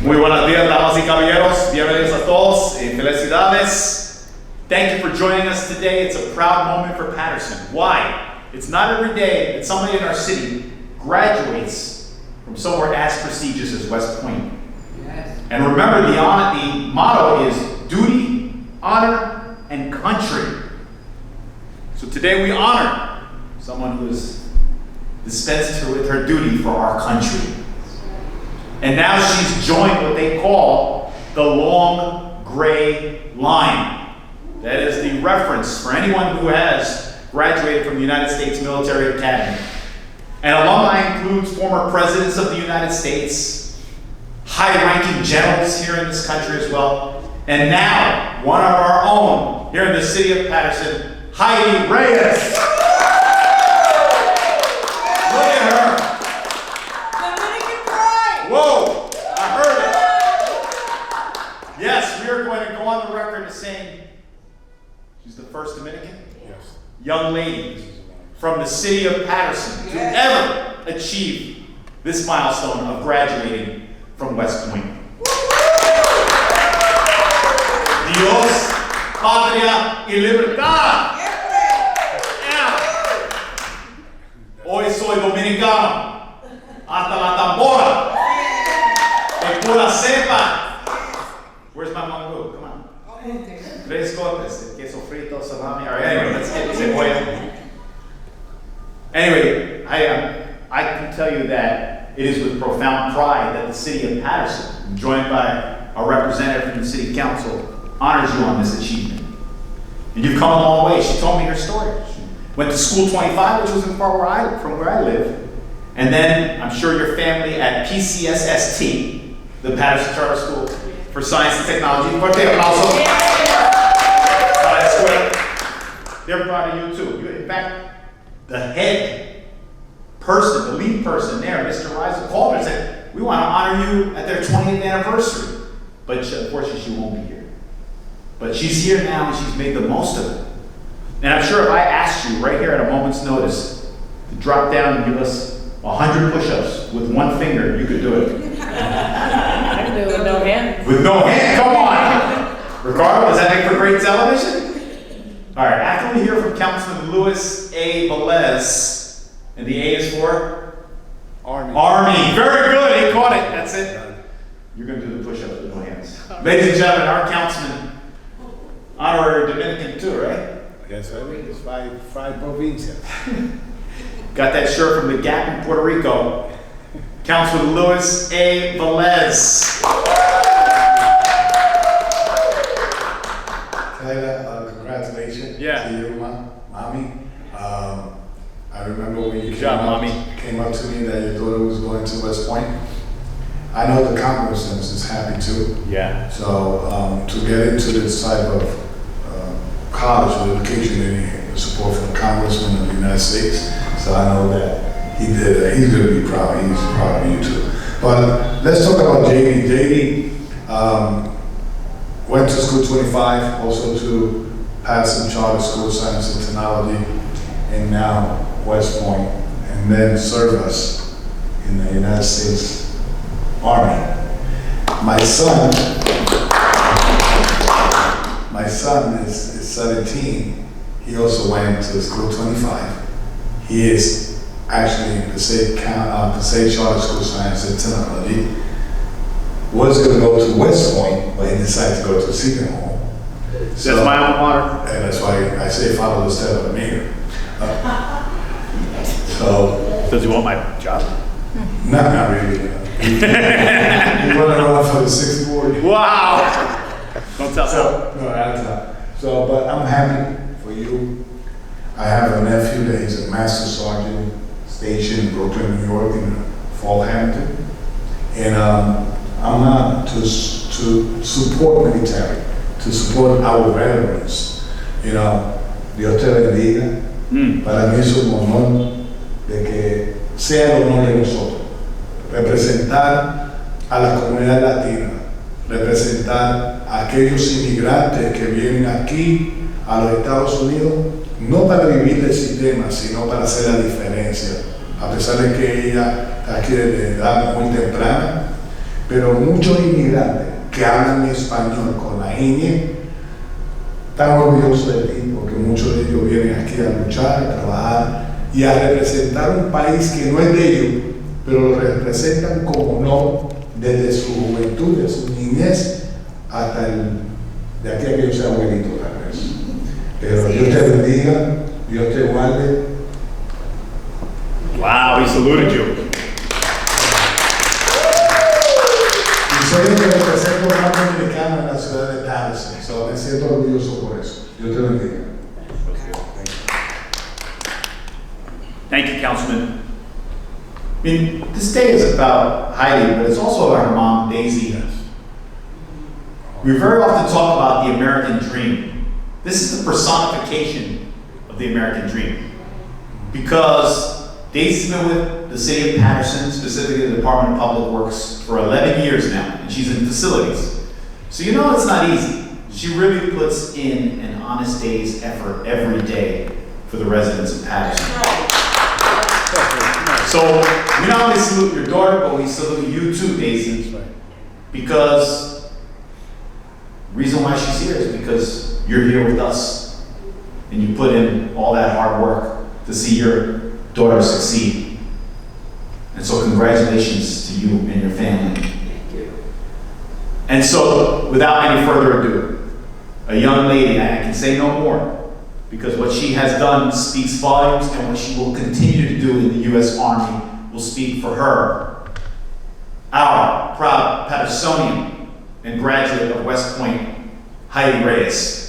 Muy buenos días, damas y caballeros. Bienvenidos a todos. Felicidades. Thank you for joining us today. It's a proud moment for Paterson. Why? It's not every day that somebody in our city graduates from somewhere as prestigious as West Point. Yes. And remember, the motto is duty, honor, and country. So today we honor someone who has dispensed with her duty for our country. And now she's joined what they call the long gray line. That is the reference for anyone who has graduated from the United States Military Academy. And alumni includes former presidents of the United States, high-ranking generals here in this country as well, and now one of our own here in the city of Paterson, Jeidy Reyes. Look at her. Dominican pride. Whoa, I heard it. Yes, we are going to go on the record as saying she's the first Dominican young lady from the city of Paterson to ever achieve this milestone of graduating from West Point. Dios, patria y libertad. Hoy soy dominicano, hasta la tambora, en pura cepa. Where's my mango? Come on. Tres cortes, queso frito, salami. All right, anyway, let's get cebolla. Anyway, I can tell you that it is with profound pride that the city of Paterson, joined by a representative from the city council, honors you on this achievement. And you've come a long way. She told me her story. Went to School 25, which wasn't far from where I live. And then I'm sure your family at PCSST, the Paterson Charter School for Science and Technology. They're proud of you too. In fact, the head person, the lead person there, Mr. Riser, called her and said, we want to honor you at their 20th anniversary. But unfortunately, she won't be here. But she's here now and she's made the most of it. And I'm sure if I asked you right here at a moment's notice to drop down and give us 100 push-ups with one finger, you could do it. I can do it with no hand. With no hand? Come on! Ricardo, does that make for great television? All right, after we hear from Councilman Luis A. Velez, and the A is for? Army. Very good, he caught it. That's it. You're going to do the push-ups with no hands. Ladies and gentlemen, our councilman, honorary Dominican too, right? Yes, sir. It's five provincias. Got that shirt from the Gap in Puerto Rico. Councilman Luis A. Velez. Taylor, congratulations to you, Mommy. I remember when you came up to me that your daughter was going to West Point. I know the congressman is happy too. Yeah. So to get into this type of college with education and support from the congressman of the United States, so I know that he did that. He's going to be proud. He's proud of you too. But let's talk about Jeidy. Jeidy went to School 25, also to Paterson Charter School, Science and Technology, and now West Point, and then served us in the United States Army. My son is 17. He also went to School 25. He is actually in the state Charter School Science and Technology. Was going to go to West Point, but he decided to go to Seton Hall. So, that's my alma mater. And that's why I say follow the step of the mayor. So. Does he want my job? Not really. He's running around for the 60-40. Wow! Don't tell so, no, that's not. So, but I'm happy for you. I have a nephew that is a master sergeant stationed in Brooklyn, New York, in Fall Hampton. And I'm not to support military, to support our veterans. You know, Dios te bendiga. Para mí es un honor de que sea el honor de nosotros representar a la comunidad latina, representar a aquellos inmigrantes que vienen aquí a los Estados Unidos, no para vivir del sistema, sino para hacer la diferencia. A pesar de que ella está aquí desde edad muy temprana, pero muchos inmigrantes que hablan español con la ñ están orgullosos de ti, porque muchos de ellos vienen aquí a luchar, a trabajar y a representar un país que no es de ellos, pero lo representan como no, desde su juventud, de su niñez, hasta de aquí a que yo sea abuelito tal vez. Pero Dios te bendiga, Dios te guarde. Wow, he saluted you. Y soy el que represento más dominicano en la ciudad de Paterson, so me siento orgulloso por eso. Dios te bendiga. Thank you, Councilman. I mean, this day is about Heidi, but it's also about her mom, Daisy. We very often talk about the American dream. This is the personification of the American dream. Because Daisy's been with the city of Paterson, specifically the Department of Public Works, for 11 years now, and she's in facilities. So you know it's not easy. She really puts in an honest day's effort every day for the residents of Paterson. So we not only salute your daughter, but we salute you too, Daisy. Because the reason why she's here is because you're here with us. And you put in all that hard work to see your daughter succeed. And so congratulations to you and your family. Thank you. And so, without any further ado, a young lady, I can say no more, because what she has done speaks volumes, and what she will continue to do in the U.S. Army will speak for her. Our proud Patersonian and graduate of West Point, Jeidy Reyes.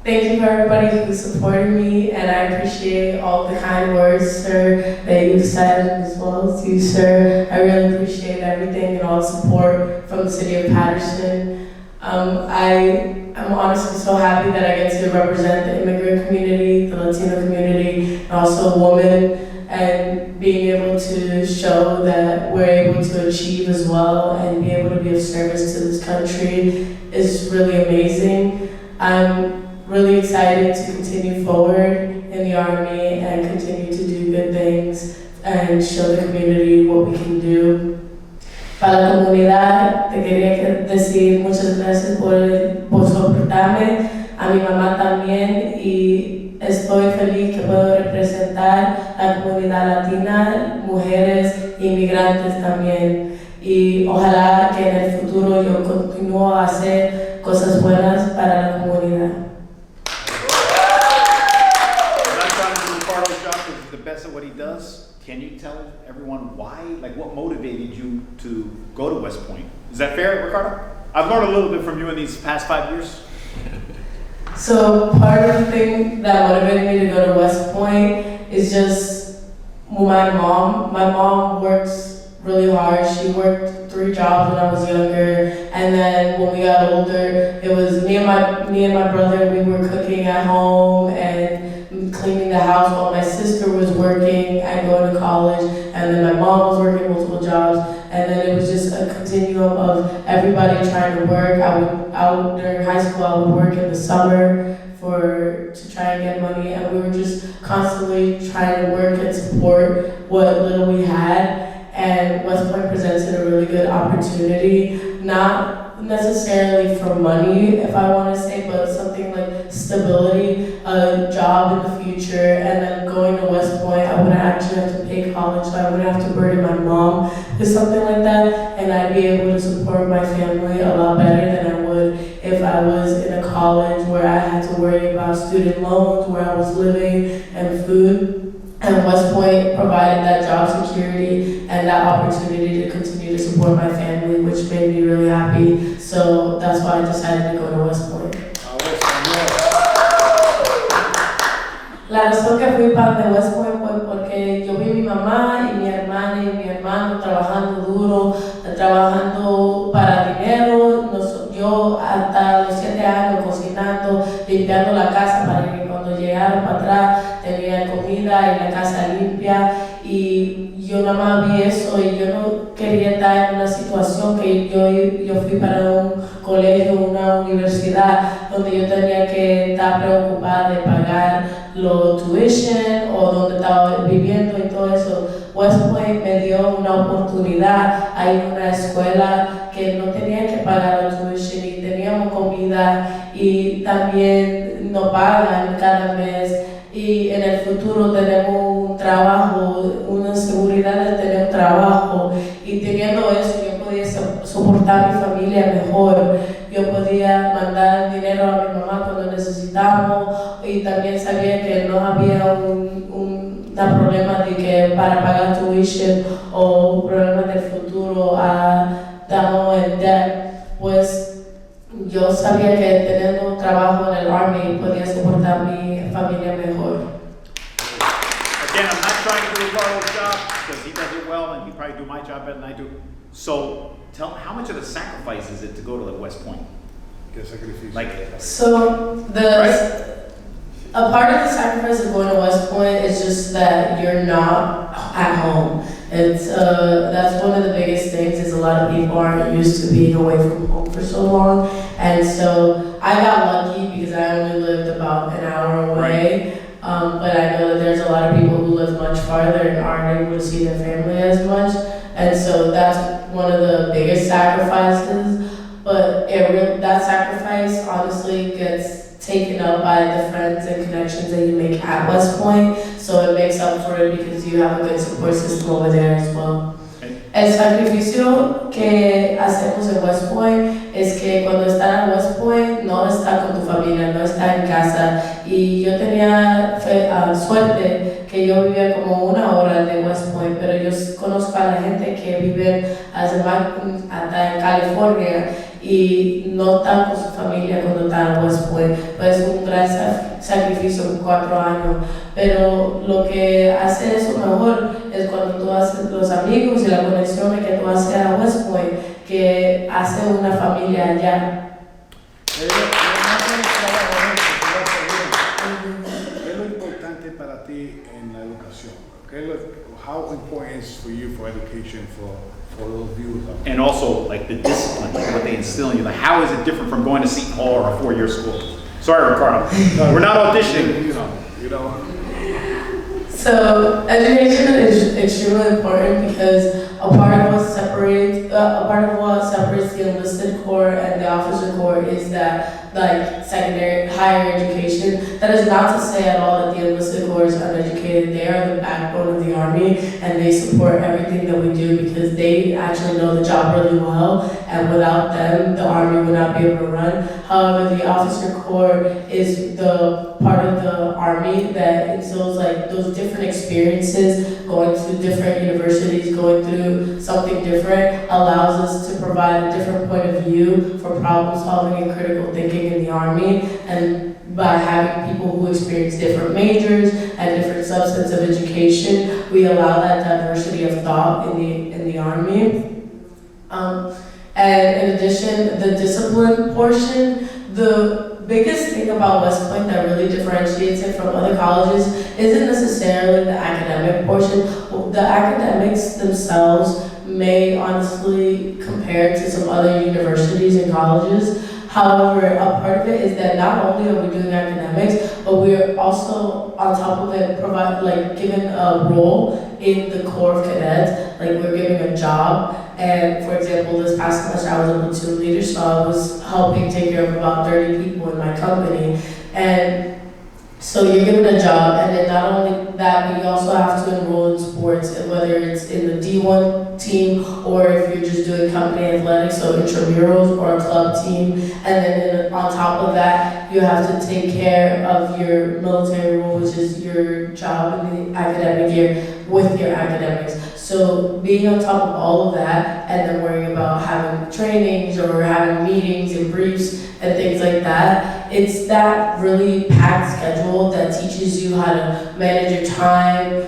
Thank you for everybody who supported me, and I appreciate all the kind words, sir, that you've said, as well as you, sir. I really appreciate everything and all the support from the city of Paterson. I'm honestly so happy that I get to represent the immigrant community, the Latino community, and also women, and being able to show that we're able to achieve as well and be able to be of service to this country is really amazing. I'm really excited to continue forward in the Army and continue to do good things and show the community what we can do. Para la comunidad, te quería decir muchas gracias por soportarme, a mi mamá también, y estoy feliz que puedo representar a la comunidad latina, mujeres, inmigrantes también. Y ojalá que en el futuro yo continúe a hacer cosas buenas para la comunidad. The best at what he does. Can you tell everyone why? Like, what motivated you to go to West Point? Is that fair, Ricardo? I've learned a little bit from you in these past 5 years. So part of the thing that motivated me to go to West Point is just my mom. My mom works really hard. She worked 3 jobs when I was younger, and then when we got older, it was me and my brother. We were cooking at home and cleaning the house while my sister was working and going to college, and then my mom was working multiple jobs, and then it was just a continuum of everybody trying to work. During high school, I would work in the summer to try and get money, and we were just constantly trying to work and support what little we had. And West Point presented a really good opportunity, not necessarily for money, if I want to say, but something like stability, a job in the future, and then going to West Point, I wouldn't actually have to pay college, so I wouldn't have to burden my mom with something like that, and I'd be able to support my family a lot better than I would if I was in a college where I had to worry about student loans, where I was living, and food. And West Point provided that job security and that opportunity to continue to support my family, which made me really happy. So that's why I decided to go to West Point. La razón que fui para de West Point fue porque yo vi a mi mamá y mi hermana y mi hermano trabajando duro, trabajando para dinero. Yo hasta los 7 años cocinando, limpiando la casa para que cuando llegaron para atrás tenía comida y la casa limpia. Y yo nada más vi eso y yo no quería estar en una situación que yo fui para un colegio, una universidad, donde yo tenía que estar preocupada de pagar lo tuition o donde estaba viviendo y todo eso. West Point me dio una oportunidad a ir a una escuela que no tenía que pagar la tuition y teníamos comida y también nos pagan cada mes y en el futuro tenemos un trabajo, una seguridad de tener un trabajo y teniendo eso yo podía soportar a mi familia mejor. Yo podía mandar dinero a mi mamá cuando necesitamos y también sabía que no había un problema de que para pagar tuition o un problema del futuro estamos en debt. Pues yo sabía que teniendo un trabajo en el Army podía soportar a mi familia mejor. Again, I'm not trying to do a Carlos job because he does it well and he probably do my job better than I do. So, tell how much of a sacrifice is it to go to the West Point? Like, so a part of the sacrifice of going to West Point is just that you're not at home. It's that's one of the biggest things is a lot of people aren't used to being away from home for so long, and so I got lucky because I only lived about an hour away. But I know that there's a lot of people who live much farther and aren't able to see their family as much, and so that's one of the biggest sacrifices. But that sacrifice honestly gets taken up by the friends and connections that you make at West Point, so it makes up for it because you have a good support system over there as well. El sacrificio que hacemos en West Point es que cuando estás en West Point no estás con tu familia, no estás en casa. Y yo tenía suerte que yo vivía como 1 hora de West Point, pero yo conozco a la gente que vive hasta en California y no están con su familia cuando están en West Point. Pues es un gran sacrificio por 4 años. Pero lo que hace eso mejor es cuando tú haces los amigos y las conexiones que tú haces a West Point, que hace una familia allá. ¿Qué es lo importante para ti en la educación? How important is for you for education for those views? and also like the discipline, like what they instill in you. Like, how is it different from going to Seton Hall or a 4-year school? Sorry, Ricardo. We're not auditioning. You know. So education is extremely important because a part of what separates the enlisted corps and the officer corps is that like secondary higher education. That is not to say at all that the enlisted corps is uneducated. They are the backbone of the Army and they support everything that we do because they actually know the job really well, and without them the Army would not be able to run. However, the officer corps is the part of the Army that instills like those different experiences, going to different universities, going through something different, allows us to provide a different point of view for problem solving and critical thinking in the Army. And by having people who experience different majors and different subsets of education, we allow that diversity of thought in the Army. And in addition, the discipline portion, the biggest thing about West Point that really differentiates it from other colleges isn't necessarily the academic portion. The academics themselves may honestly compare to some other universities and colleges. However, a part of it is that not only are we doing academics, but we're also on top of it given a role in the Corps of Cadets. Like we're given a job. And for example, this past semester I was a platoon leader, so I was helping take care of about 30 people in my company. And so you're given a job, and then not only that, but you also have to enroll in sports, whether it's in the D1 team or if you're just doing company athletics, so intramurals or a club team. And then on top of that, you have to take care of your military role, which is your job in the academic year with your academics. So being on top of all of that and then worrying about having trainings or having meetings and briefs and things like that, it's that really packed schedule that teaches you how to manage your time,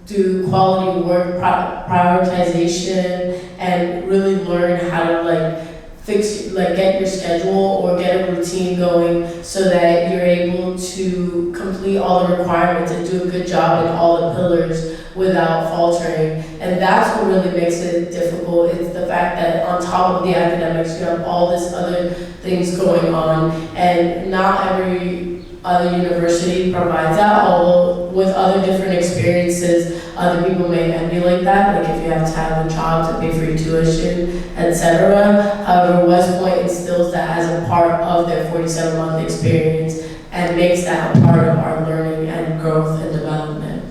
do quality work, prioritization, and really learn how to get your schedule or get a routine going so that you're able to complete all the requirements and do a good job in all the pillars without faltering. And that's what really makes it difficult. It's the fact that on top of the academics, you have all this other things going on, and not every other university provides that, although with other different experiences, other people may emulate that, like if you have to have a job to pay for your tuition, etc. However, West Point instills that as a part of their 47-month experience and makes that a part of our learning and growth and development.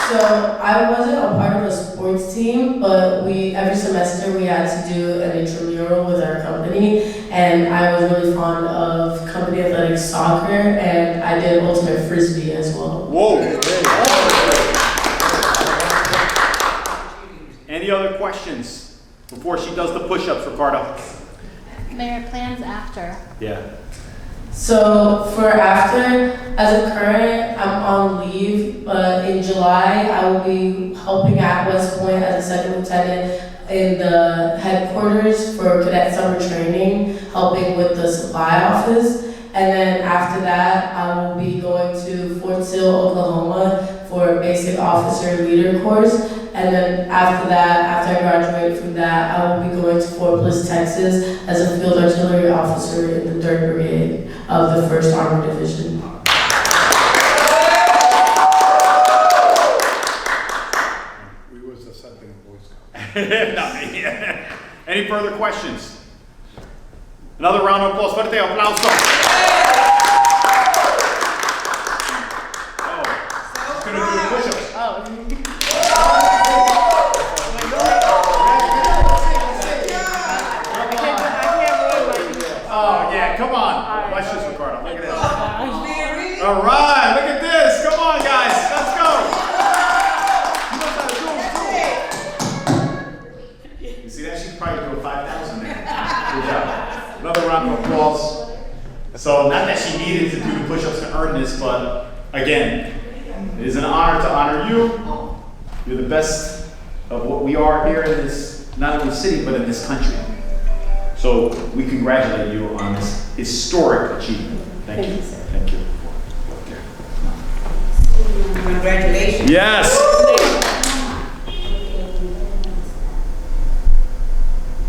So I wasn't a part of a sports team, but every semester we had to do an intramural with our company, and I was really fond of company athletics soccer, and I did ultimate frisbee as well. Whoa! Any other questions before she does the push-ups, Ricardo? Mayor, plans after. Yeah. So for after, as a current, I'm on leave, but in July, I will be helping at West Point as a second lieutenant in the headquarters for cadet summer training, helping with the supply office. And then after that, I will be going to Fort Sill, Oklahoma for a basic officer leader course. And then after that, after I graduate from that, I will be going to Fort Bliss, Texas as a field artillery officer in the 3rd Brigade of the 1st Armored Division. We was accepting Boy Scouts. No, any further questions? Another round of applause. Fuerte aplauso. Oh, she's gonna do the push-ups. Oh yeah, come on. Watch this, Ricardo. Look at this. All right, look at this. Come on, guys. Let's go. You see that? She's probably doing 5,000 there. Good job. Another round of applause. So, not that she needed to do the push-ups to earn this, but again, it is an honor to honor you. You're the best of what we are here in this, not only city, but in this country. So, we congratulate you on this historic achievement. Thank you. Thank you, sir. Thank you. Congratulations. Yes.